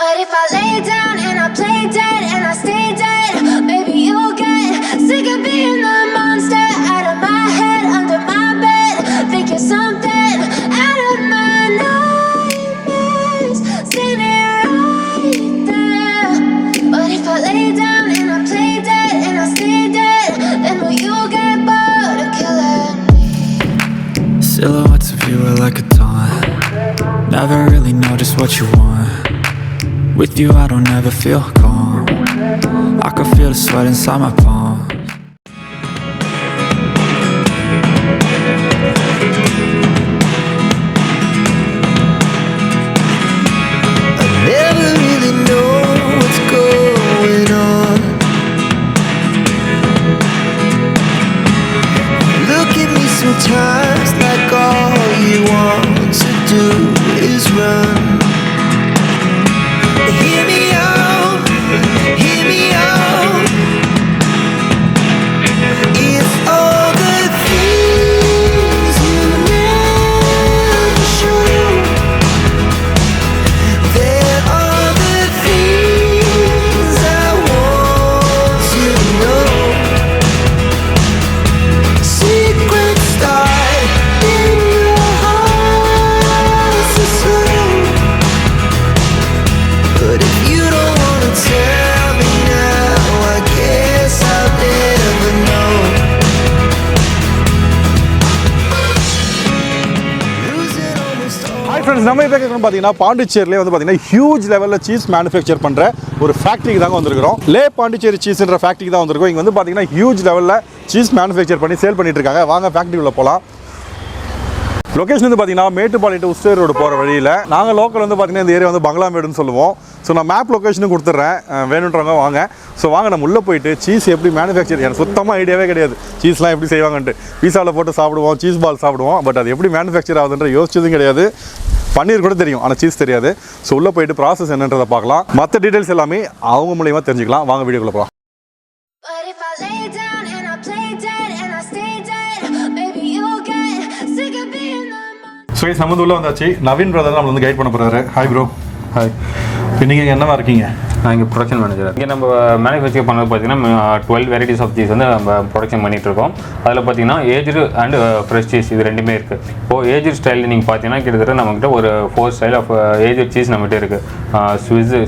But if I lay down and I play dead and I stay dead, maybe you'll get sick of being the monster out of my head, under my bed. Think you're something out of my nightmares, standing right there. But if I lay down and I play dead and I stay dead, then will you get bored of killing me? Silhouettes of you are like a taunt. Never really know just what you want. With you I don't ever feel calm. I can feel the sweat inside my palms. I never really know what's going on. Look at me sometimes like all you want to do is run. Hear me out, hear me out. If all the things you never show, there are the things I want to know. Secrets start in your heart so slow. But if you don't wanna tell me now, I guess I'll never know. Losing almost all. Hi friends, நம்ம இப்போ கேட்கணும் பார்த்தீங்கன்னா பாண்டிச்சேரியிலே வந்து பார்த்தீங்கன்னா huge லெவலில் cheese manufacture பண்ணுற ஒரு ஃபேக்ட்ரிக்கு தாங்க வந்திருக்கிறோம். லே பாண்டிச்சேரி சீஸ்ன்ற ஃபேக்ட்ரிக்கு தான் வந்திருக்கோம். இங்கே வந்து பார்த்தீங்கன்னா ஹியூஜ் லெவலில் சீஸ் மேனுஃபேக்சர் பண்ணி சேல் பண்ணிட்டு இருக்காங்க. வாங்க ஃபேக்ட்ரி உள்ள போகலாம். லொகேஷன் வந்து பார்த்தீங்கன்னா மேட்டுப்பாளையம் உஸ்டூடு ரோடு போகிற வழியில். நாங்கள் லோக்கல் வந்து பார்த்தீங்கன்னா இந்த ஏரியா வந்து பங்களாமேடுன்னு சொல்லுவோம். ஸோ நான் மேப் லொக்கேஷனும் கொடுத்துட்றேன், வேணுன்றவங்க வாங்க. ஸோ வாங்க நம்ம உள்ளே போயிட்டு சீஸ் எப்படி மேனுஃபேக்சர், எனக்கு சுத்தமாக ஐடியாவே கிடையாது சீஸ்லாம் எப்படி செய்வாங்கன்ட்டு. பீஸாவில் போட்டு சாப்பிடுவோம், சீஸ் பால் சாப்பிடுவோம், பட் அது எப்படி மேனுஃபேக்சர் ஆகுதுன்ற யோசிச்சதும் கிடையாது. பன்னீர் கூட தெரியும், ஆனால் சீஸ் தெரியாது. ஸோ உள்ளே போயிட்டு ப்ராசஸ் என்னன்றதை பார்க்கலாம். மற்ற டீட்டெயில்ஸ் எல்லாமே அவங்க மூலியமாக தெரிஞ்சுக்கலாம். வாங்க வீடியோக்குள்ளே போகலாம். But if I lay down and I play dead and I stay dead, maybe you'll get sick of being the monster. So நம்ம வந்து உள்ளே வந்தாச்சு. நவீன் பிரதர் நம்மளை வந்து கைட் பண்ண போகிறாரு. Hi bro. ஹாய், இன்றைக்கி என்னவா இருக்கீங்க? நான் இங்கே ப்ரொடக்ஷன் மேனேஜர். இங்கே நம்ம மேனுஃபேக்சர் பண்ணது பார்த்தீங்கன்னா 12 வெரைட்டிஸ் ஆஃப் சீஸ் வந்து நம்ம ப்ரொடக்ஷன் பண்ணிகிட்டு இருக்கோம். அதில் பார்த்தீங்கன்னா ஏஜ்டு அண்ட் ஃப்ரெஷ் சீஸ் இது ரெண்டுமே இருக்குது. இப்போது ஏஜ்டு ஸ்டைல் நீங்கள் பார்த்தீங்கன்னா கிட்டத்தட்ட நம்மகிட்ட ஒரு 4 ஸ்டைல் ஆஃப் ஏஜ்டு சீஸ் நம்மகிட்ட இருக்குது.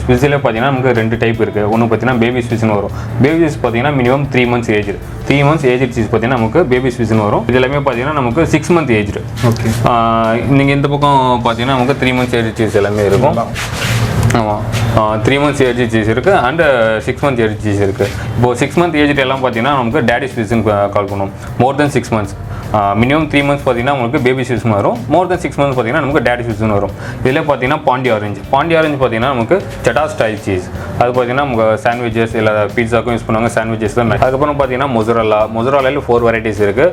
ஸ்விஸ்ஸில் பார்த்தீங்கன்னா நமக்கு 2 டைப் இருக்குது. ஒன்று பார்த்தீங்கன்னா பேபி ஸ்விஸ்ன்னு வரும். பேபி ஸ்விஸ் பார்த்தீங்கன்னா minimum 3 months aged. 3 months aged cheese பார்த்தீங்கன்னா நமக்கு பேபி ஸ்விஸ்ன்னு வரும். இது எல்லாமே பார்த்தீங்கன்னா நமக்கு 6 month ஏஜ்டு. ஓகே, நீங்கள் இந்த பக்கம் பார்த்தீங்கன்னா நமக்கு 3 months ஏஜ்டு சீஸ் எல்லாமே இருக்கும். ஆமாம், 3 months ஏஜ் சீஸ் இருக்குது அண்டு 6 month ஏஜ் சீஸ் இருக்குது. இப்போது 6 month ஏஜ் எல்லாம் பார்த்தீங்கன்னா நமக்கு டேடி ஸ்விஸ்ன்னு கால் பண்ணுவோம். மோர் தென் 6 months, மினிமம் 3 months பார்த்தீங்கன்னா உங்களுக்கு பேபி ஸ்விஸ்ன்னு வரும். மோர் தென் 6 months பார்த்தீங்கன்னா நமக்கு டேடி ஸ்விஸ்ன்னு வரும். இதில் பார்த்தீங்கன்னா பாண்டி ஆரஞ்சு பார்த்தீங்கன்னா நமக்கு செட்டா ஸ்டைல் சீஸ். அது பார்த்தீங்கன்னா நமக்கு சாண்ட்விச்சஸ் இல்லை பீட்சாக்கும் யூஸ் பண்ணுவாங்க. சாண்ட்விச்சஸ் தான். அதுக்கப்புறம் பார்த்தீங்கன்னா மொசரல்லாவில் 4 வெரைட்டிஸ் இருக்குது.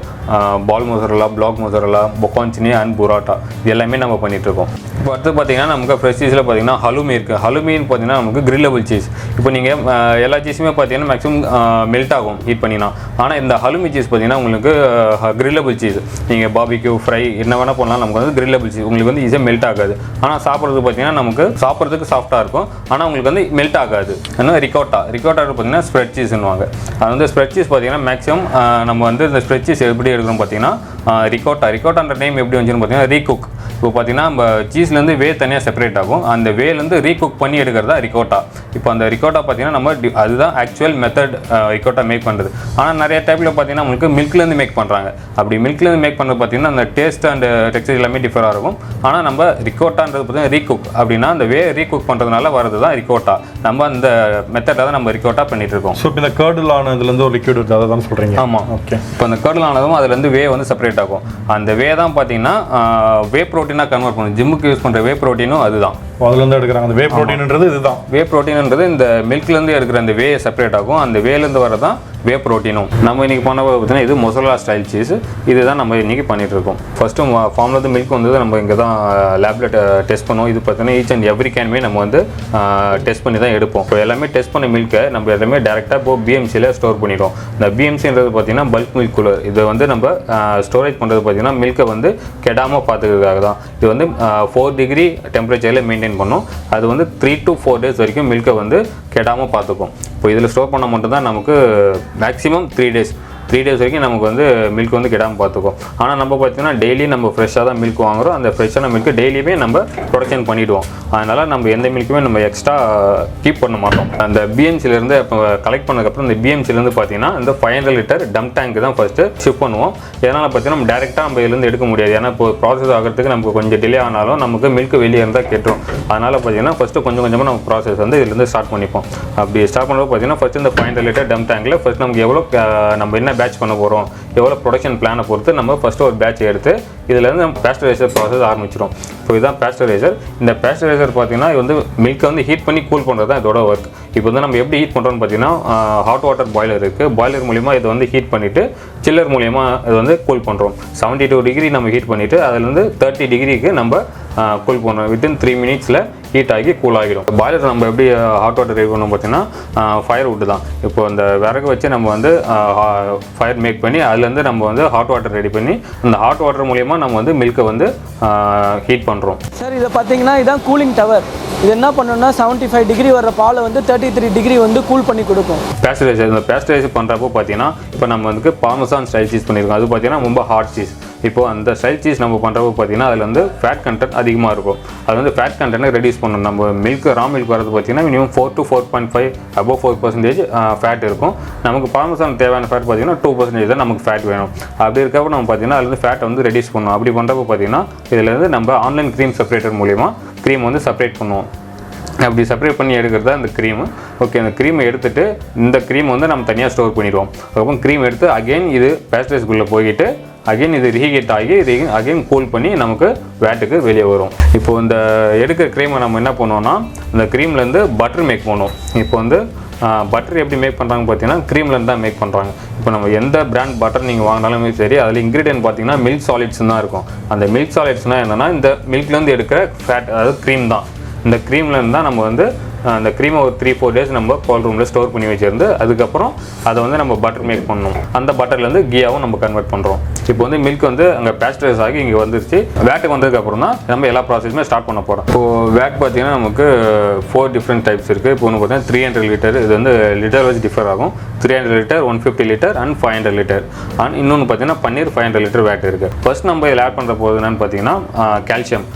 பால் மொசரல்லா, பிளாக் மொசரல்லா, பொக்கான்சினி அண்ட் புராட்டா. இது எல்லாமே நம்ம பண்ணிகிட்ருக்கோம். இப்போ அடுத்து பார்த்தீங்கன்னா நமக்கு ஃப்ரெஷ் சீஸில் பார்த்தீங்கன்னா ஹலுமி இருக்குது. ஹலுமின்னு பார்த்தீங்கன்னா நமக்கு கிரில்லபிள் சீஸ். இப்போ நீங்கள் எல்லா சீஸுமே பார்த்தீங்கன்னா மேக்ஸிமம் மெல்ட் ஆகும் ஹீட் பண்ணினா. ஆனால் இந்த ஹலுமி சீஸ் பார்த்தீங்கன்னா உங்களுக்கு கிரில்லபிள் சீஸ். நீங்கள் பாபிக்யூ ஃப்ரை என்ன வேணால் பண்ணலாம். நமக்கு வந்து கிரில்லபிள் சீஸ் உங்களுக்கு வந்து ஈஸியாக மெல்ட் ஆகாது. ஆனால் சாப்பிட்றதுக்கு பார்த்தீங்கன்னா நமக்கு சாப்பிட்றதுக்கு சாஃப்ட்டாக இருக்கும். ஆனால் உங்களுக்கு வந்து மெல்ட் ஆகாது. ஆனால் ரிகோட்டா பார்த்தீங்கன்னா ஸ்ப்ரெட் சீஸ்னுவாங்க. அது வந்து ஸ்ப்ரெட் சீஸ் பார்த்தீங்கன்னா மேக்ஸிமம் நம்ம வந்து இந்த ஸ்ப்ரெட் சீஸ் எப்படி எடுக்கணும் பார்த்தீங்கன்னா ரிகோட்டான்ற நேம் எப்படி வந்துச்சுன்னு பார்த்தீங்கன்னா ரீகுக். இப்போ பார்த்தீங்கன்னா நம்ம சீஸ்லேருந்து வே தனியாக செப்பரேட் ஆகும். அந்த வேலேருந்து ரீகுக் பண்ணி எடுக்கிறதா ரிகோட்டா. இப்போ அந்த ரிகோட்டா பார்த்தீங்கன்னா நம்ம அதுதான் ஆக்சுவல் மெத்தட் ரிகோட்டா மேக் பண்ணுறது. ஆனால் நிறைய டைப்பில் பார்த்தீங்கன்னா உங்களுக்கு மில்க்லேருந்து மேக் பண்ணுறாங்க. அப்படி மில்க்லேருந்து மேக் பண்ணுறது பார்த்தீங்கன்னா அந்த டேஸ்ட் அண்ட் டெக்ஸ்சர் எல்லாமே டிஃபராக இருக்கும். ஆனால் நம்ம ரிகோட்டான்றது பார்த்தீங்கன்னா ரீகுக் அப்படின்னா அந்த வே ரீகுக் பண்ணுறதுனால வரது தான் ரிகோட்டா. நம்ம அந்த மெத்தடை தான் நம்ம ரிகோட்டா பண்ணிட்டு இருக்கோம். ஸோ இப்போ இந்த கர்டில் ஆனதுலேருந்து ஒரு லிக்விட் இருக்குது, அதை தான் சொல்கிறீங்க? ஆமாம். ஓகே, இப்போ அந்த கர்டில் ஆனதும் அதுலேருந்து வே வந்து செப்பரேட் ஆகும். அந்த வே தான் பார்த்தீங்கன்னா வே ப்ரோட்டீனாக கன்வெர்ட் பண்ணும். ஜிம்முக்கு யூஸ் பண்ணுற வே ப்ரோட்டீனும் அதுதான். அதுலேருந்து எடுக்கிறாங்க. அந்த வே ப்ரோட்டீன்ன்றது இதுதான். வே ப்ரோட்டீன்ன்றது இந்த மில்க்லேருந்து எடுக்கிற அந்த வே செப்பரேட் ஆகும். அந்த வேலேருந்து வரதான் வே ப்ரோட்டீனும். நம்ம இன்றைக்கி பண்ண பார்த்தீங்கன்னா இது மொசரல்லா ஸ்டைல் சீஸ். இதுதான் நம்ம இன்றைக்கி பண்ணிகிட்டு இருக்கோம். ஃபஸ்ட்டு ஃபார்மில் வந்து மில்க் வந்து நம்ம இங்கே தான் லேபில் டெஸ்ட் பண்ணுவோம். இது பார்த்தீங்கன்னா ஈச் அண்ட் எவ்ரி கேன்மே நம்ம வந்து டெஸ்ட் பண்ணி தான் எடுப்போம். இப்போ எல்லாமே டெஸ்ட் பண்ண மில்க்கை நம்ம எல்லாமே டேரெக்டாக இப்போ பிஎம்சியில் ஸ்டோர் பண்ணிடுவோம். இந்த பிஎம்சின்றது பார்த்தீங்கன்னா பல்க் மில்க் கூலர். இதை வந்து நம்ம ஸ்டோரேஜ் பண்ணுறது பார்த்தீங்கன்னா மில்க்கை வந்து கெடாமல் பார்த்துக்கிறதுக்காக தான். இது வந்து 4 degree டெம்பரேச்சரில் மெயின்டைன் மெயின்டைன் பண்ணும். அது வந்து 3 to 4 days வரைக்கும் மில்கை வந்து கெடாமல் பார்த்துக்கும். இப்போ இதில் ஸ்டோர் பண்ண மட்டும்தான் நமக்கு மேக்ஸிமம் 3 days வரைக்கும் நமக்கு வந்து மில்க் வந்து கெடாமல் பார்த்துக்கும். ஆனால் நம்ம பார்த்தீங்கன்னா டெய்லி நம்ம ஃப்ரெஷ்ஷாக தான் மில்க் வாங்குகிறோம். அந்த ஃப்ரெஷ்ஷான மில்க்கு டெய்லியுமே நம்ம ப்ரொடக்ஷன் பண்ணிவிடுவோம். அதனால் நம்ம எந்த மில்க்குமே நம்ம எக்ஸ்ட்ரா கீப் பண்ண மாட்டோம். அந்த பிஎம்சிலேருந்து இப்போ கலெக்ட் பண்ணதுக்கப்புறம் இந்த பிஎம்சிலேருந்து பார்த்தீங்கன்னா இந்த 500 லிட்டர் டம்ப் டேங்க் தான் ஃபஸ்ட்டு ஷிஃப்ட் பண்ணுவோம். இதனால் பார்த்தீங்கன்னா நம்ம டேரெக்டாக நம்ம இதுலேருந்து எடுக்க முடியாது. ஏன்னா இப்போ ப்ராசஸ் ஆகிறதுக்கு நமக்கு கொஞ்சம் டிலே ஆனாலும் நமக்கு மில்க் வெளியே இருந்தால் கெட்டுரும். அதனால் பார்த்தீங்கன்னா ஃபஸ்ட்டு கொஞ்சம் கொஞ்சமாக நம்ம ப்ராசஸ் வந்து இதுலேருந்து ஸ்டார்ட் பண்ணிப்போம். அப்படி ஸ்டார்ட் பண்ணும்போது பார்த்தீங்கன்னா ஃபஸ்ட்டு இந்த 500 லிட்டர் டம்ப் டேங்கில் ஃபஸ்ட் நமக்கு எவ்வளோ நம்ம என்ன பேட்ச் பண்ண போகிறோம், எவ்வளோ ப்ரொடக்ஷன் பிளானை பொறுத்து நம்ம ஃபஸ்ட்டு ஒரு பேட்ச் எடுத்து இதிலேருந்து நம்ம பேஸ்டரைசர் ப்ராசஸ் ஆரம்பிச்சிடும். இப்போ இதுதான் பேஸ்டரைசர். இந்த பேஸ்டரைசர் பார்த்தீங்கன்னா இது வந்து மில்கை வந்து ஹீட் பண்ணி கூல் பண்ணுறது தான் இதோட ஒர்க். இப்போ வந்து நம்ம எப்படி ஹீட் பண்ணுறோம்னு பார்த்தீங்கன்னா ஹாட் வாட்டர் பாய்லர் இருக்குது. பாய்லர் மூலிமா இதை வந்து ஹீட் பண்ணிவிட்டு சில்லர் மூலிமா இது வந்து கூல் பண்ணுறோம். 72 டிகிரி நம்ம ஹீட் பண்ணிவிட்டு அதுலேருந்து 30 டிகிரிக்கு நம்ம கூல் பண்ணுறோம். வித்தின் 3 மினிட்ஸில் ஹீட் ஆகி கூல் ஆகிடும். பாய்லர் நம்ம எப்படி ஹாட் வாட்டர் ரெடி பண்ணோம் பார்த்தீங்கன்னா ஃபயர் வுட்டு தான். இப்போ அந்த விறகு வச்சு நம்ம வந்து ஃபயர் மேக் பண்ணி அதுலேருந்து நம்ம வந்து ஹாட் வாட்டர் ரெடி பண்ணி அந்த ஹாட் வாட்டர் மூலிமா நம்ம வந்து மில்கை வந்து ஹீட் பண்ணுறோம். சார் இதை பார்த்தீங்கன்னா இதுதான் கூலிங் டவர். இது என்ன பண்ணணும்னா 75 டிகிரி வர பாலை வந்து 33 டிகிரி வந்து கூல் பண்ணி கொடுக்கும். பேஸ்டரைசர் இந்த பேஸ்டரைசர் பண்ணுறப்போ பார்த்தீங்கன்னா இப்போ நம்ம வந்து பார்மசான் ஸ்டைல் சீஸ் பண்ணியிருக்கோம். அது பார்த்தீங்கன்னா ரொம்ப ஹார்ட் சீஸ். இப்போது அந்த ஸ்டைல் சீஸ் நம்ம பண்ணுறப்போ பார்த்தீங்கன்னா அதில் வந்து ஃபேட் கண்டென்ட் அதிகமாக இருக்கும். அது வந்து ஃபேட் கண்டென்ட்டை ரெடியூஸ் பண்ணணும். நம்ம மில்க் ரா மில்க் வரது பார்த்தீங்கன்னா மினிமம் 4 to 4.5 above 4% ஃபேட் இருக்கும். நமக்கு பார்மசான் தேவையான ஃபேட் பார்த்தீங்கன்னா 2% தான் நமக்கு ஃபேட் வேணும். அப்படி இருக்கப்போ நம்ம பார்த்தீங்கன்னா அதுலேருந்து ஃபேட்டை வந்து ரெடியூஸ் பண்ணணும். அப்படி பண்ணுறப்போ பார்த்தீங்கன்னா இதிலேருந்து நம்ம ஆன்லைன் க்ரீம் செப்பரேட்டர் மூலிமா க்ரீம் வந்து செப்பரேட் பண்ணுவோம். அப்படி செப்பரேட் பண்ணி எடுக்கிறது தான் இந்த க்ரீமு. ஓகே, அந்த க்ரீமை எடுத்துகிட்டு இந்த க்ரீம் வந்து நம்ம தனியாக ஸ்டோர் பண்ணிடுவோம். அதுக்கப்புறம் க்ரீம் எடுத்து அகெயின் இது பேஸ்டரைஸ்குள்ளே போய்கிட்டு அகெயின் இது ரீஹீட் ஆகி அகெயின் கூல் பண்ணி நமக்கு வேட்டுக்கு வெளியே வரும். இப்போது இந்த எடுக்கிற க்ரீமை நம்ம என்ன பண்ணுவோம்னா இந்த க்ரீம்லேருந்து பட்டர் மேக் பண்ணுவோம். இப்போ வந்து பட்டர் எப்படி மேக் பண்ணுறாங்க பார்த்தீங்கன்னா க்ரீம்லேருந்து தான் மேக் பண்ணுறாங்க. இப்போ நம்ம எந்த பிராண்ட் பட்டர் நீங்கள் வாங்கினாலுமே சரி அதில் இன்க்ரீடியன்ட் பார்த்தீங்கன்னா மில்க் சாலிட்ஸ் தான் இருக்கும். அந்த மில்க் சாலிட்ஸ்னால் என்னென்னா இந்த மில்க்லேருந்து எடுக்கிற ஃபேட் அதாவது க்ரீம் தான். இந்த க்ரீம்லேருந்து தான் நம்ம வந்து அந்த க்ரீமை ஒரு 3-4 days நம்ம கோல்ட் ரூமில் ஸ்டோர் பண்ணி வச்சிருந்து அதுக்கப்புறம் அதை வந்து நம்ம பட்டர் மேக் பண்ணணும். அந்த பட்டர்லேருந்து கீயாவும் நம்ம கன்வெர்ட் பண்ணுறோம். இப்போ வந்து மில்க் வந்து அங்கே பேஸ்டரைஸ் ஆகி இங்கே வந்துருச்சு. வேட்டுக்கு வந்ததுக்கப்புறம் தான் நம்ம எல்லா ப்ராசஸுமே ஸ்டார்ட் பண்ண போகிறோம். இப்போது வேட் பார்த்தீங்கன்னா நமக்கு 4 டிஃப்ரெண்ட் டைப்ஸ் இருக்குது. இப்போ ஒன்று பார்த்தீங்கன்னா 300 லிட்டர். இது வந்து லிட்டர் வச்சு டிஃபர் ஆகும். 300 litre, 150 litre and 500 litre. And இன்னொன்று பார்த்தீங்கன்னா பன்னீர் 500 லிட்டர் வேட் இருக்குது. ஃபர்ஸ்ட் நம்ம இதில் ஆட் பண்ணுற போது என்னன்னு பார்த்தீங்கன்னா கால்சியம்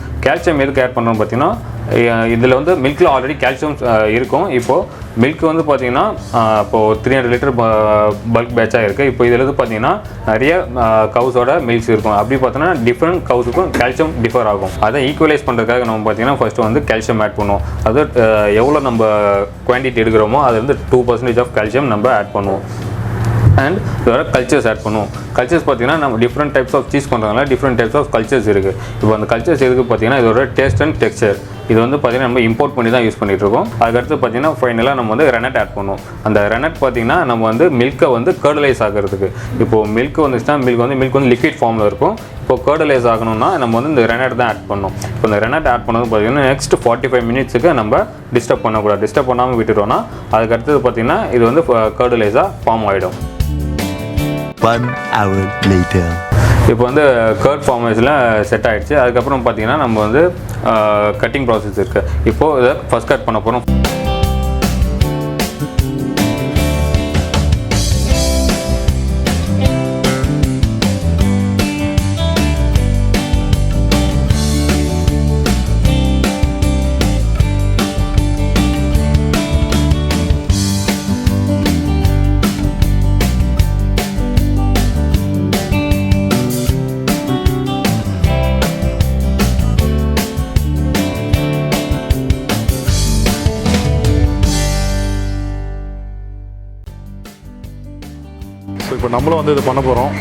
எதுக்கு ஆட் பண்ணுறோம் பார்த்தீங்கன்னா இதில் வந்து மில்கில் ஆல்ரெடி கால்சியம் இருக்கும். இப்போது மில்க் வந்து பார்த்தீங்கன்னா இப்போது 300 லிட்டர் பல்க் பேட்சாக இருக்குது. இப்போ இதில் வந்து பார்த்தீங்கன்னா நிறைய கவுஸோட மில்க்ஸ் இருக்கும். அப்படி பார்த்தோன்னா டிஃப்ரெண்ட் கவுஸுக்கும் கால்சியம் டிஃபர் ஆகும். அதை ஈக்குவலைஸ் பண்ணுறதுக்காக நம்ம பார்த்தீங்கன்னா ஃபஸ்ட்டு வந்து கால்சியம் ஆட் பண்ணுவோம். அது எவ்வளோ நம்ம குவான்டிட்டி எடுக்கிறோமோ அது வந்து 2% ஆஃப் கால்சியம் நம்ம ஆட் பண்ணுவோம். அண்ட் இதோட கல்ச்சர்ஸ் ஆட் பண்ணுவோம். கல்ச்சர்ஸ் பார்த்தீங்கன்னா நம்ம டிஃப்ரெண்ட் டைப்ஸ் ஆஃப் சீஸ் பண்ணுறதுனால டிஃப்ரெண்ட் டைப்ஸ் ஆஃப் கல்ச்சர்ஸ் இருக்குது. இப்போ அந்த கல்ச்சர்ஸ் எதுக்கு பார்த்தீங்கன்னா இதோட டேஸ்ட் அண்ட் டெக்ஸ்சர். இது வந்து பார்த்தீங்கன்னா நம்ம இம்போர்ட் பண்ணி தான் யூஸ் பண்ணிகிட்டு இருக்கோம். அதுக்கடுத்து பார்த்தீங்கன்னா ஃபைனலாக நம்ம வந்து ரெனட் ஆட் பண்ணுவோம். அந்த ரெனட் பார்த்தீங்கன்னா நம்ம வந்து மில்கை வந்து கர்டலைஸ் ஆகிறதுக்கு. இப்போது மில்க் வந்துச்சுன்னா மில்க் வந்து லிக்விட் ஃபார்மில் இருக்கும். இப்போ கர்டலைஸ் ஆகணும்னா நம்ம வந்து இந்த ரெனட் தான் ஆட் பண்ணணும். இப்போ இந்த ரெனட் ஆட் பண்ணது பார்த்தீங்கன்னா நெக்ஸ்ட் 45 மினிட்ஸுக்கு நம்ம டிஸ்டர்ப் பண்ணக்கூடாது. டிஸ்டர்ப் பண்ணாமல் விட்டுட்டோம்னா அதுக்கடுத்தது பார்த்தீங்கன்னா இது வந்து கர்டலைஸாக ஃபார்ம் ஆகிடும். 1 hour later. இப்போ வந்து கர்ட் ஃபார்மேஷனில் செட் ஆகிடுச்சு. அதுக்கப்புறம் பார்த்தீங்கன்னா நம்ம வந்து கட்டிங் ப்ராசஸ் இருக்குது. இப்போது இதை ஃபஸ்ட் கட் பண்ண போகிறோம். ஸோ இப்போ நம்மளும் வந்து இது பண்ண போகிறோம்.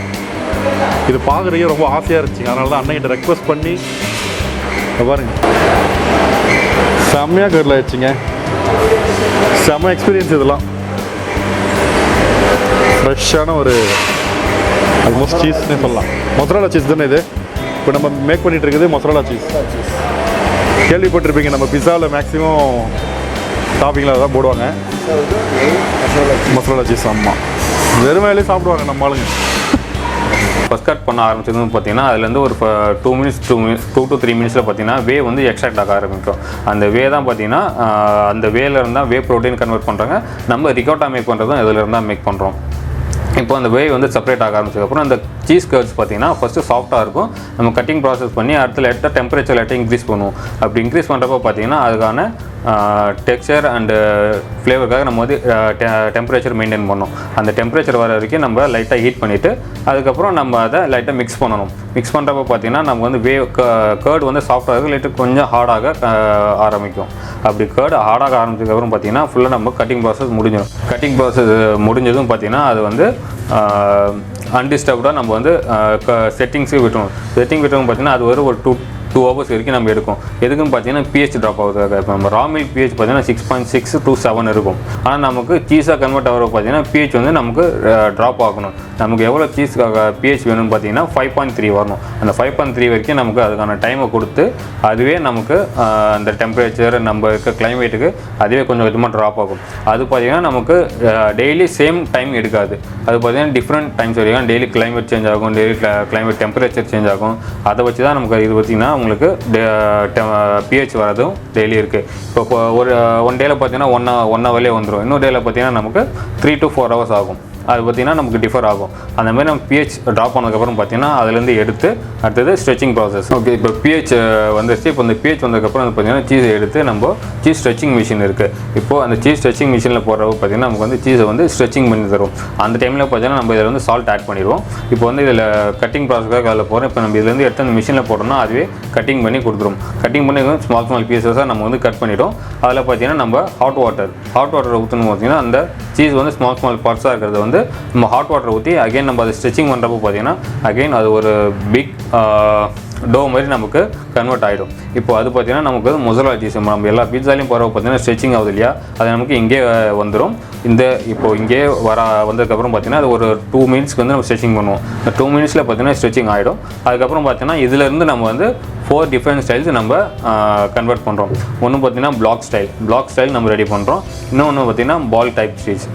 இது பார்க்குறதுக்கே ரொம்ப ஆசையாக இருந்துச்சுங்க. அதனால தான் அண்ணன்கிட்ட ரெக்வஸ்ட் பண்ணி பாருங்க செம்மையாக கர்ல ஆயிடுச்சுங்க. செம்ம எக்ஸ்பீரியன்ஸ். இதெல்லாம் ஃப்ரெஷ்ஷான ஒரு ஆல்மோஸ்ட் சீஸ்னே சொல்லலாம். மொசரல்லா சீஸ் தானே இது. இப்போ நம்ம மேக் பண்ணிகிட்டு இருக்குது மொசரல்லா சீஸ். கேள்விப்பட்டிருப்பீங்க நம்ம பிஸாவில் மேக்ஸிமம் டாப்பிங்கில் அதான் போடுவாங்க மொசரல்லா சீஸ். ஆமாம், வெறுமையிலே சாப்பிடுவாங்க நம்ம ஆளுங்க. ஃபஸ்ட் கட் பண்ண ஆரம்பிச்சது பார்த்தீங்கன்னா அதுலேருந்து ஒரு 2 to 3 மினிட்ஸில் பார்த்தீங்கன்னா வே வந்து எக்ஸ்ட்ராக்ட் ஆக ஆரம்பிக்கும். அந்த வே தான் பார்த்தீங்கன்னா அந்த வேல இருந்தால் வே ப்ரோட்டீன் கன்வெர்ட் பண்ணுறாங்க. நம்ம ரிகோட்டா மேக் பண்ணுறதும் இதில் இருந்தால் மேக் பண்ணுறோம். இப்போ அந்த வே வந்து செப்பரேட் ஆக ஆரம்பிச்சதுக்கப்புறம் அந்த சீஸ் கர்ட்ஸ் பார்த்தீங்கன்னா ஃபஸ்ட்டு சாஃப்ட்டாக இருக்கும். நம்ம கட்டிங் ப்ராசஸ் பண்ணி அடுத்த லைட்டாக டெம்பரேச்சர் லைட்டாக இன்க்ரீஸ் பண்ணுவோம். அப்படி இன்க்ரீஸ் பண்ணுறப்போ பார்த்தீங்கன்னா அதுக்கான டெக்ஸ்சர் அண்டு ஃப்ளேவருக்காக நம்ம வந்து டெம்பரேச்சர் மெயின்டைன் பண்ணணும். அந்த டெம்பரேச்சர் வர வரைக்கும் நம்ம லைட்டாக ஹீட் பண்ணிவிட்டு அதுக்கப்புறம் நம்ம அதை லைட்டாக மிக்ஸ் பண்ணணும். மிக்ஸ் பண்ணுறப்போ பார்த்தீங்கன்னா நம்ம வந்து கர்ட் வந்து சாஃப்டாக இருக்கும், லைட்டாக கொஞ்சம் ஹார்டாக ஆரம்பிக்கும். அப்படி கர்டு ஹார்டாக ஆரம்பிச்சதுக்கப்புறம் பார்த்தீங்கன்னா ஃபுல்லாக நம்ம கட்டிங் ப்ராசஸ் முடிஞ்சிடும். கட்டிங் ப்ராசஸ் முடிஞ்சதும் பார்த்தீங்கன்னா அது வந்து அன்டிஸ்டர்ப்டாக நம்ம வந்து செட்டிங்ஸுக்கு விட்டுருவோம். செட்டிங் விட்டுருவோம் பார்த்தீங்கன்னா அது ஒரு 2 hours வரைக்கும் நம்ம எடுக்கும். எதுக்குன்னு பார்த்தீங்கன்னா pH ட்ராப் ஆகுது. இப்போ நம்ம ரா மில்க் pH பார்த்தீங்கன்னா 6.6 to 7 இருக்கும். ஆனால் நமக்கு சீஸாக கன்வெர்ட் ஆகிற பார்த்தீங்கன்னா pH வந்து நமக்கு ட்ராப் ஆகணும். நமக்கு எவ்வளோ சீஸ்க்காக pH வேணும்னு பார்த்தீங்கன்னா 5.3 வரணும். அந்த 5.3 வரைக்கும் நமக்கு அதுக்கான டைமை கொடுத்து அதுவே நமக்கு அந்த டெம்பரேச்சர் நம்ம இருக்க கிளைமேட்டுக்கு அதுவே கொஞ்சம் கொஞ்சமாக ட்ராப் ஆகும். அது பார்த்தீங்கன்னா நமக்கு டெய்லி சேம் டைம் எடுக்காது. அது பார்த்தீங்கன்னா டிஃப்ரெண்ட் டைம்ஸ் வரைக்கும் டெய்லி கிளைமேட் சேஞ்ச் ஆகும், டெய்லி கிளைமேட் டெம்பரேச்சர் சேஞ்ச் ஆகும். அதை வச்சு தான் நமக்கு இது பார்த்திங்கன்னா உங்களுக்கு pH வரதும் டெய்லி இருக்குது. இப்போ ஒரு ஒன் டேயில் பார்த்தீங்கன்னா ஒன் ஹவர்லேயே வந்துடும். இன்னொரு டேயில் பார்த்தீங்கன்னா நமக்கு 3 to 4 hours ஆகும். அது பார்த்திங்கன்னா நமக்கு டிஃபர் ஆகும். அந்த மாதிரி நம்ம pH ட்ராப் பண்ணதுக்கப்புறம் பார்த்தீங்கன்னா அதுலேருந்து எடுத்து அடுத்தது ஸ்ட்ரெச்சிங் ப்ராசஸ். ஓகே, இப்போ pH வந்துருச்சு. இப்போ இந்த pH வந்ததுக்கப்புறம் வந்து பார்த்தீங்கன்னா சீஸை எடுத்து நம்ம சீஸ் ஸ்ட்ரெச்சிங் மிஷின் இருக்குது. இப்போது அந்த சீஸ் ஸ்ட்ரெச்சிங் மிஷினில் போடுறப்போ பார்த்தீங்கன்னா நமக்கு வந்து சீஸை வந்து ஸ்ட்ரெச்சிங் பண்ணி தரும். அந்த டைமில் பார்த்தீங்கன்னா நம்ம இதில் வந்து சால்ட் ஆட் பண்ணிடுவோம். இப்போ வந்து இதில் கட்டிங் ப்ராசஸ்க்காக அதில் போகிறோம். இப்போ நம்ம இதுலேருந்து எடுத்து அந்த மிஷினில் போட்டோம்னா அதுவே கட்டிங் பண்ணி கொடுத்துரும். கட்டிங் பண்ணி ஸ்மால் பீசஸாக நம்ம வந்து கட் பண்ணிவிடும். அதில் பார்த்தீங்கன்னா நம்ம ஹாட் வாட்டர் ஊற்றணும். பார்த்தீங்கன்னா அந்த சீஸ் வந்து ஸ்மால் பார்ட்ஸாக இருக்கிறது வந்து நம்ம ஹாட் வாட்டர் ஊற்றி அகைன் நம்ம அதை ஸ்ட்ரெச்சிங் பண்ணுறப்போ பார்த்தீங்கன்னா அகைன் அது ஒரு பிக் டோ மாதிரி நமக்கு கன்வெர்ட் ஆகிடும். இப்போ அது பார்த்தீங்கன்னா நமக்கு மொசரல்லா சீஸ் நம்ம எல்லா பீட்சாலையும் போகிறப்ப பார்த்தீங்கன்னா ஸ்ட்ரெச்சிங் ஆகுது இல்லையா, அது நமக்கு இங்கே வந்துடும். இப்போது இங்கே வந்ததுக்கப்புறம் பார்த்தீங்கன்னா அது ஒரு 2 மினிட்ஸ்க்கு வந்து நம்ம ஸ்ட்ரெச்சிங் பண்ணுவோம். இந்த 2 மினிட்ஸில் பார்த்தீங்கன்னா ஸ்ட்ரெச்சிங் ஆகிடும். அதுக்கப்புறம் பார்த்தீங்கன்னா இதிலேருந்து நம்ம வந்து 4 டிஃப்ரெண்ட் ஸ்டைல்ஸ் நம்ம கன்வெர்ட் பண்ணுறோம். ஒன்று பார்த்தீங்கன்னா பிளாக் ஸ்டைல் நம்ம ரெடி பண்ணுறோம். இன்னொன்று பார்த்தீங்கன்னா பால் டைப் சீஸ்.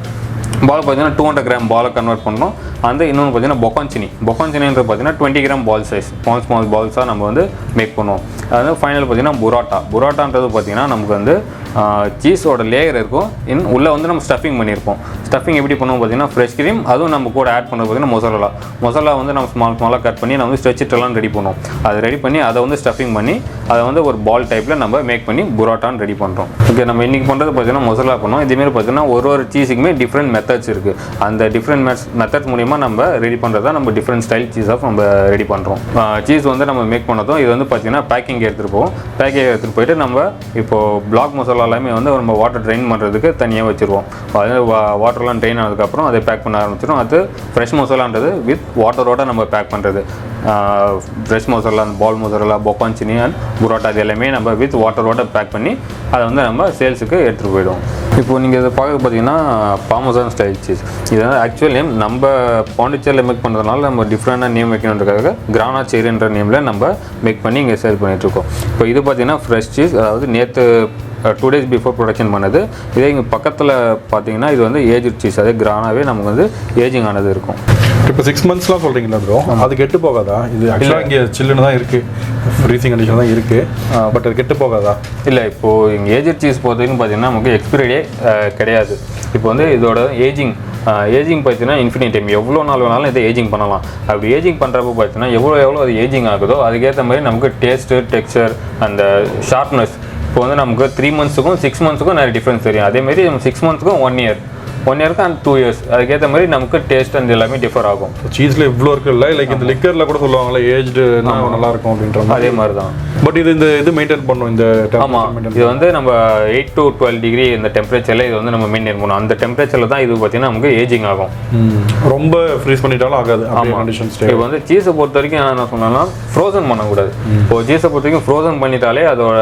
பால் பார்த்தீங்கன்னா 200 கிராம் பாலை கன்வெர்ட் பண்ணுறோம். இன்னொன்று பார்த்தீங்கன்னா பொக்கான்சினின்றது பார்த்தீங்கன்னா 20 கிராம் பால் சைஸ் ஸ்மால் பால்ஸாக நம்ம வந்து மேக் பண்ணுவோம். அது ஃபைனல் பார்த்தீங்கன்னா புரோட்டான்றது பார்த்தீங்கன்னா நமக்கு வந்து சீஸோட லேயர் இருக்கும். உள்ளே வந்து நம்ம ஸ்டஃபிங் பண்ணியிருப்போம். ஸ்டஃபிங் எப்படி பண்ணுவோம் பார்த்தீங்கன்னா ஃப்ரெஷ் க்ரீம், அதுவும் நம்ம கூட ஆட் பண்ணுறது பார்த்தீங்கன்னா மொசரல்லா வந்து நம்ம ஸ்மாலாக கட் பண்ணி நம்ம வந்து ஸ்ட்ரெச்சிட்டெல்லாம் ரெடி பண்ணுவோம். அதை ரெடி பண்ணி அதை வந்து ஸ்டஃபிங் பண்ணி அதை வந்து ஒரு பால் டைப்பில் நம்ம மேக் பண்ணி புரோட்டான்னு ரெடி பண்ணுறோம். ஓகே, நம்ம இன்றைக்கி பண்ணுறது பார்த்தீங்கன்னா மொசரல்லா பண்ணுவோம். இதேமாரி பார்த்தீங்கன்னா ஒரு சீஸுக்குமே டிஃப்ரெண்ட் மெத்தட்ஸ் இருக்குது. அந்த டிஃப்ரெண்ட் மெத்தட்ஸ் மூலிமா நம்ம ரெடி பண்ணுறது தான் நம்ம டிஃப்ரெண்ட் ஸ்டைல் சீஸ் ஆஃப் நம்ம ரெடி பண்ணுறோம். சீஸ் வந்து நம்ம மேக் பண்ணதும் இது வந்து பார்த்தீங்கன்னா பேக்கிங் எடுத்துகிட்டு போயிட்டு நம்ம இப்போது பிளாக் மசாலா எல்லாமே வந்து நம்ம வாட்டர் ட்ரெயின் பண்ணுறதுக்கு தனியாக வச்சுருவோம். அது வாட்டர்லாம் ட்ரெயின் ஆனதுக்கப்புறம் அதை பேக் பண்ண ஆரம்பிச்சிடும். அது ஃப்ரெஷ் மசாலான்றது வித் வாட்டரோட நம்ம பேக் பண்ணுறது. ஃப்ரெஷ் மசாலா, பால் மசாலா, பொக்கான்சினி அண்ட் புரோட்டா இது எல்லாமே நம்ம வித் வாட்டரோட பேக் பண்ணி அதை வந்து நம்ம சேல்ஸுக்கு எடுத்துகிட்டு போயிடுவோம். இப்போது நீங்கள் இதை பார்க்க பார்த்தீங்கன்னா பார்மசான் ஸ்டைல் சீஸ். இது வந்து ஆக்சுவல் நேம் நம்ம பாண்டிச்சேரியில் மேக் பண்ணுறதுனால நம்ம டிஃப்ரெண்டாக நேம் வைக்கணுன்றதுக்காக கிரானா சேரின்ற நேமில் நம்ம மேக் பண்ணி இங்கே சேல் பண்ணிகிட்ருக்கோம். இப்போ இது பார்த்தீங்கன்னா ஃப்ரெஷ் சீஸ், அதாவது நேற்று 2 days பிஃபோர் ப்ரொடக்ஷன் பண்ணது. இதே இங்கே பக்கத்தில் பார்த்தீங்கன்னா இது வந்து ஏஜ்டு சீஸ், அதே கிரானாவே நமக்கு வந்து ஏஜிங் ஆனது இருக்கும். இப்போ 6 monthsலாம் சொல்கிறீங்களா ப்ரோ, அது கெட்டு போகாதா? இது ஆக்சுவலாக இங்கே சில்லுன்னு தான் இருக்குது, ஃப்ரீசிங் கண்டிஷன் தான் இருக்குது, பட் அது கெட்டு போகாதா? இல்லை, இப்போது இங்கே ஏஜ்டு சீஸ் பொறுத்தவரைக்கும் பார்த்தீங்கன்னா நமக்கு எக்ஸ்பிரி டே கிடையாது. இப்போ வந்து இதோட ஏஜிங் பார்த்தீங்கன்னா இன்ஃபினிட் டைம், எவ்வளோ நாள் வேணாலும் இதை ஏஜிங் பண்ணலாம். அப்படி ஏஜிங் பண்ணுறப்போ பார்த்தீங்கன்னா எவ்வளோ அது ஏஜிங் ஆகுதோ அதுக்கேற்ற மாதிரி நமக்கு டேஸ்ட்டு, டெக்ஸ்சர், அந்த ஷார்ப்னஸ் இப்போ வந்து நமக்கு 3 monthsக்கும் 6 monthsக்கும் நிறைய டிஃப்ரென்ஸ் தெரியும். அதேமாரி 6 monthsக்கும் 1 year, 1 yearக்கு அண்ட் 2 years அதுக்கேற்ற மாதிரி நமக்கு டேஸ்ட் அந்த எல்லாமே டிஃபர் ஆகும். சீஸில் இவ்வளோ இருக்குல்ல, லைக் இந்த லிக்கரில் கூட சொல்லுவாங்களே ஏஜ்டு நல்லா இருக்கும் அப்படின்ற அதே மாதிரி தான். பட் இது மெயின்டைன் பண்ணும் இந்த. ஆமாம், இது வந்து நம்ம 8 to 12 டிகிரி இந்த டெம்பரேச்சரில் இது வந்து நம்ம மெயின்டைன் பண்ணணும். அந்த டெம்பரேச்சரில் தான் இது பார்த்தீங்கன்னா நமக்கு ஏஜிங் ஆகும். ரொம்ப ஃப்ரீஸ் பண்ணிட்டாலும் ஆகாது. ஆமாம், இப்போ வந்து சீஸை பொறுத்த வரைக்கும் என்ன சொன்னோம்னா ஃப்ரோசன் பண்ணக்கூடாது. இப்போ சீஸை பொறுத்த வரைக்கும் ஃப்ரோசன் பண்ணிட்டாலே அதோட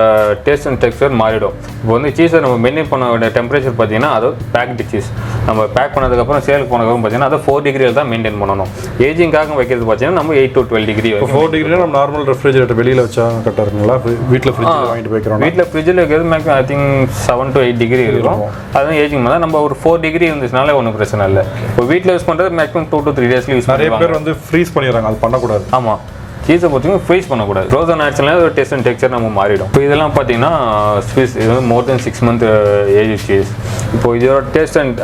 டேஸ்ட் அண்ட் டெக்ஸ்சர் மாறிடும். இப்போ வந்து சீஸை நம்ம மெயின்டைன் பண்ண வேண்டிய டெம்பரேச்சர் பார்த்தீங்கன்னா அது பேக்டு சீஸ். நம்ம பேக் பண்ணதுக்கப்புறம் சேலுக்கு போனதுக்கப்புறம் பார்த்தீங்கன்னா அதை 4 டிகிரியில் தான் மெயின்டைன் பண்ணணும். ஏஜிங்காக வைக்கிறது பார்த்தீங்கன்னா நம்ம 8 to 12 டிகிரி. 4 டிகிரி நம்ம நார்மல் ரெஃப்ரிஜரேட்டர் வெளியில் வச்சா கரெக்டாக இருக்குங்களா? வீட்டில் ஃப்ரிட்ஜ் வாங்கிட்டு போய்க்கிறோம். வீட்டில் ஃப்ரிட்ஜில் இருக்கிறது maximum I think 7 to 8 degree இருக்கும். அதுவும் ஏஜிங் தான் நம்ம ஒரு 4 டிகிரி இருந்துச்சுனால ஒன்றும் பிரச்சனை இல்லை. இப்போ வீட்டில் யூஸ் பண்ணுறது மேக்ஸிமம் 2 to 3 டேஸ்ல யூஸ் நிறைய பேர் வந்து ஃப்ரீஸ் பண்ணிடுறாங்க, அது பண்ணக்கூடாது. ஆமாம், சீஸை பொறுத்தவரைக்கும் ஃப்ரீஸ் பண்ணக்கூடாது. ஃப்ரோசன் ஆயிடுச்சுனா ஒரு டேஸ்ட் அண்ட் டெக்ஸ்சர் நம்ம மாறிடும். இப்போ இதெல்லாம் பார்த்தீங்கன்னா ஸ்விஸ், இது வந்து மோர் தென் 6 month ஏஜ் சீஸ். இப்போ இதோட டேஸ்ட் அண்ட்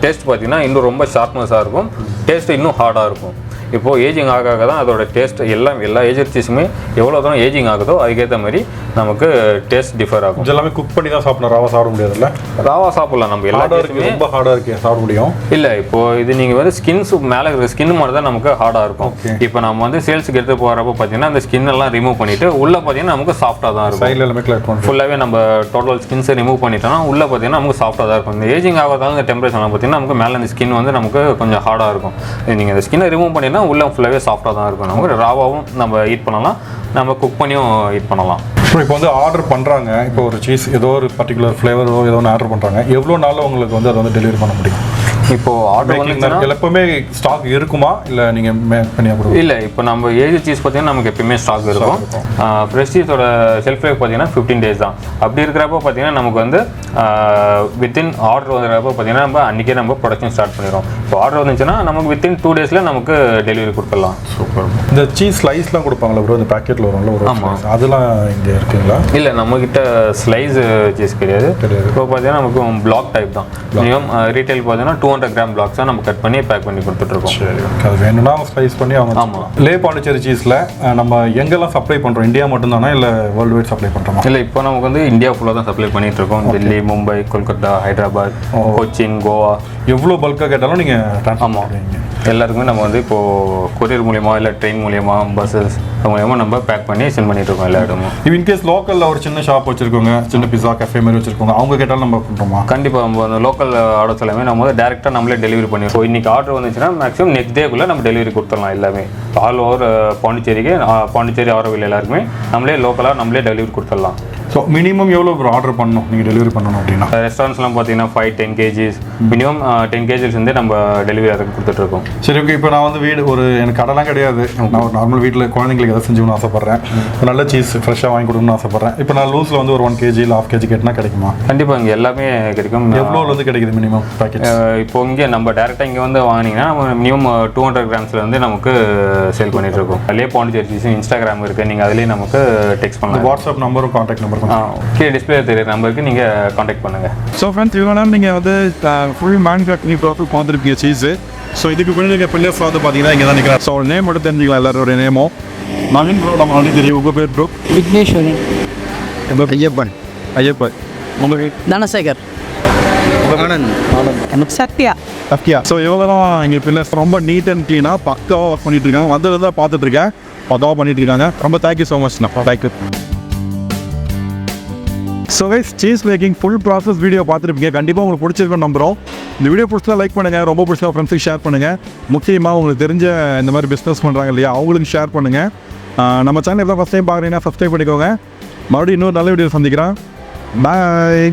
டேஸ்ட் பார்த்தீங்கன்னா இன்னும் ரொம்ப ஷார்ப்னஸாக இருக்கும், டேஸ்ட் இன்னும் ஹார்டாக இருக்கும். இப்போது ஏஜிங் ஆக தான் அதோட டேஸ்ட் எல்லா ஏஜ் சீஸுமே எவ்வளோ தூரம் ஏஜிங் ஆகுதோ அதுக்கேற்ற மாதிரி நமக்கு டேஸ்ட் டிஃபர் ஆகும். எல்லாமே குக் பண்ணி தான் சாப்பிடணும், ராவா சாப்பிட முடியாதுல்ல? ராவா சாப்பிடலாம், நம்ம எல்லா டேஸ்ட்டுமே ரொம்ப ஹார்டாக இருக்கு சாப்பிட முடியும் இல்லை. இப்போது இது நீங்கள் வந்து ஸ்கின்ஸ் மேலே இருக்கிற ஸ்கின் மாதிரி தான் நமக்கு ஹார்டாக இருக்கும். இப்போ நம்ம வந்து சேல்ஸுக்கு எடுத்து போகிறப்போ பார்த்தீங்கன்னா அந்த ஸ்கின் எல்லாம் ரிமூவ் பண்ணிவிட்டு உள்ளே பார்த்தீங்கன்னா நமக்கு சாஃப்டாக தான் இருக்கும். சைடில் எல்லாமே கிளியர் பண்ணுவோம். ஃபுல்லாகவே நம்ம டோட்டல் ஸ்கின்ஸை ரிமூவ் பண்ணிட்டோம்னா உள்ளே பார்த்தீங்கன்னா நமக்கு சாஃப்டாக தான் இருக்கும். இந்த ஏஜிங் ஆகிறதால இந்த டெம்பரேச்சர்லாம் பார்த்தீங்கன்னா நமக்கு மேலே இந்த ஸ்கின் வந்து நமக்கு கொஞ்சம் ஹார்டாக இருக்கும். நீங்கள் இந்த ஸ்கின்னை ரிமூவ் பண்ணிங்கன்னா உள்ளே ஃபுல்லாகவே சாஃப்டாக தான் இருக்கும். நமக்கு ராவாவும் நம்ம ஈட் பண்ணலாம், நம்ம குக் பண்ணியும் ஈட் பண்ணலாம். இப்போ வந்து ஆர்டர் பண்ணுறாங்க, இப்போ ஒரு சீஸ் ஏதோ ஒரு பர்டிகுலர் ஃப்ளேவரோ ஏதோ ஒன்று ஆர்டர் பண்ணுறாங்க, எவ்வளோ நாளில் உங்களுக்கு வந்து அதை வந்து டெலிவரி பண்ண முடியும்? இப்போது ஆர்டர் வந்து எப்பவுமே ஸ்டாக் இருக்குமா இல்லை நீங்கள் மேக் பண்ணி கொடுங்க? இல்லை, இப்போ நம்ம ஏஜ் சீஸ் பார்த்தீங்கன்னா நமக்கு எப்பயுமே ஸ்டாக் இருக்கும். ஃப்ரெஷ் சீஸோட ஷெல்ஃப் லைஃப் பார்த்தீங்கன்னா 15 days தான். அப்படி இருக்கிறப்போ பார்த்தீங்கன்னா நமக்கு வந்து வித்தின் ஆர்டர் வந்துடுறப்போ பார்த்தீங்கன்னா நம்ம அன்றைக்கே நம்ம ப்ரொடக்ஷன் ஸ்டார்ட் பண்ணிடுவோம். இப்போ ஆர்டர் வந்துச்சுன்னா நமக்கு வித்தின் 2 days நமக்கு டெலிவரி கொடுத்துடலாம். சூப்பர். இந்த சீஸ் ஸ்லைஸ்லாம் கொடுப்பாங்களா ப்ரோ? இந்த பேக்கெட்டில் வரும்ல ஒரு? ஆமாம், அதெல்லாம் இங்கே இருக்குங்களா? இல்லை, நம்மக்கிட்ட ஸ்லைஸ் சீஸ் கிடையாது. இப்போ பார்த்தீங்கன்னா நமக்கு பிளாக் டைப் தான். மினிமம் ரீட்டைல் பார்த்தீங்கன்னா 200 gram பிளாக்ஸ் தான் நம்ம கட் பண்ணி பேக் பண்ணி கொடுத்துட்ருக்கோம். சரி, அது வேணும்னா அவங்க ஸ்லைஸ் பண்ணி அவங்க. ஆமாம். லே பாண்டிச்சேரி சீஸில் நம்ம எங்கெல்லாம் சப்ளை பண்ணுறோம்? இந்தியா மட்டும்தானா இல்லை வேர்ல்டு வைட் சப்ளை பண்ணுறோமா? இல்லை, இப்போ நமக்கு வந்து இந்தியா ஃபுல்லாக தான் சப்ளை பண்ணிட்டு இருக்கோம். டெல்லி, மும்பை, கொல்கத்தா, ஹைதராபாத், கொச்சின், கோவா. எவ்வளோ பல்காக கேட்டாலும் நீங்கள் ட்ரான்ஸ்ஃபர் பண்ணுவீங்க? எல்லாருக்குமே நம்ம வந்து இப்போது கொரியர் மூலியமா இல்லை ட்ரெயின் மூலியமா பஸ்ஸஸ் மூலியமாக நம்ம பேக் பண்ணி சென்ட் பண்ணிட்டு இருக்கோம் எல்லா இடமும். இன்கேஸ் லோக்கலில் ஒரு சின்ன ஷாப் வச்சுருக்கோங்க, சின்ன பிஸா கஃபே மாதிரி வச்சுருக்கோங்க, அவங்க கேட்டாலும் நம்ம பண்ணுறோமா? கண்டிப்பாக நம்ம அந்த லோக்கல் ஆர்டர்ஸ் எல்லாமே நம்ம வந்து டேரெக்டாக நம்மளே டெலிவரி பண்ணிடுவோம். ஸோ இன்றைக்கி ஆர்டர் வந்துச்சுன்னா மேக்ஸிமம் நெக்ஸ்ட் டேக்குள்ளே நம்ம டெலிவரி கொடுத்துடலாம். எல்லாமே ஆல் ஓவர் பாண்டிச்சேரி ஆரோவில் எல்லாருக்குமே நம்மளே லோக்கலாக நம்மளே டெலிவரி கொடுத்துடலாம். ஸோ மினிமம் எவ்வளோ ஆர்டர் பண்ணணும் நீங்கள் டெலிவரி பண்ணணும் அப்படின்னா? ரெஸ்டாரண்ட்ஸ்லாம் பார்த்தீங்கன்னா 5-10 kgs மினிமம் 10 kgs நம்ம டெலிவரி அதுக்கு கொடுத்துட்ருக்கோம். சரி, ஓகே. இப்போ நான் வந்து வீடு எனக்கு கடைலாம் கிடையாது, நான் ஒரு நார்மல் வீட்டில் குழந்தைங்களுக்கு எதாவது செஞ்சுக்கணும்னு ஆசைப்பட்றேன், நல்ல சீஸ் ஃப்ரெஷ்ஷாக வாங்கி கொடுக்கணும்னு ஆசைப்பட்றேன். இப்போ நான் லூஸில் வந்து ஒரு 1 kg இல்லை 1/2 kg கேட்டால் கிடைக்குமா? கண்டிப்பாக இங்கே எல்லாமே கிடைக்கும். எவ்வளோ வந்து கிடைக்குது மினிமம் பேக்கெட்? இப்போ இங்கே நம்ம டேரெக்டாக இங்கே வந்து வாங்கினீங்கன்னா நம்ம மினிமம் 200 grams வந்து நமக்கு சேல் பண்ணிட்டு இருக்கோம். அதிலே பாண்டிச்சேரி சீஸ் இன்ஸ்டாகிராம் இருக்குது, நீங்கள் அதிலே நமக்கு டெக்ஸ்ட் பண்ணலாம். வாட்ஸ்அப் நம்பரும் கான்டாக்ட் நம்பரும் டிஸ்பிளே தெரியுற நம்பருக்கு நீங்கள் காண்டாக்ட் பண்ணுங்கள். ஸோ ஃப்ரெண்ட்ஸ், இவ்வளோ நேரம் நீங்கள் வந்து ஃபுல் மேனுஃபேக்சரிங் ப்ராசஸ் பார்த்துருப்பீங்க சீஸு. ஸோ இதுக்கு பின்னாடி பில்லர்ஸ் வந்து பார்த்தீங்கன்னா இங்கே தான் நிற்கிறேன். ஸோ ஒரு நேம் மட்டும் தெரிஞ்சுக்கலாம் எல்லாரோட நேமும். நவீன் ப்ரோ நம்ம ஆல்ரெடி தெரியும். உங்கள் பேர் ப்ரோ? விக்னேஸ்வரன். ஐயப்பன். உங்கள் பேர்? தனசேகர். சத்யா. ஸோ இவங்க தான் இங்கே பில்லர்ஸ் ரொம்ப நீட் அண்ட் க்ளீனாக பக்காவாக ஒர்க் பண்ணிட்டு இருக்காங்க. வந்தது தான் பார்த்துட்ருக்கேன், பக்காவாக பண்ணிட்டு இருக்காங்க. ரொம்ப தேங்க்யூ ஸோ மச். நான் thank you. So guys, cheese making full process video பார்த்துருப்பீங்க. கண்டிப்பாக உங்களுக்கு பிடிச்சிருக்கோம் நம்புகிறோம். இந்த வீடியோ பிடிச்சா லைக் பண்ணுங்கள், ரொம்ப பிடிச்சா ஃப்ரெண்ட்ஸுக்கு ஷேர் பண்ணுங்கள். முக்கியமாக உங்களுக்கு தெரிஞ்ச இந்த மாதிரி பிஸ்னஸ் பண்ணுறாங்க இல்லையா, அவங்களுக்கு ஷேர் பண்ணுங்கள். நம்ம சேனல் எப்போ ஃபஸ்ட் டைம் பார்க்குறீங்கன்னா சப்ஸ்கிரைப் பண்ணிக்கோங்க. மறுபடியும் இன்னொரு நல்ல வீடியோ சந்திக்கிறேன். பாய்.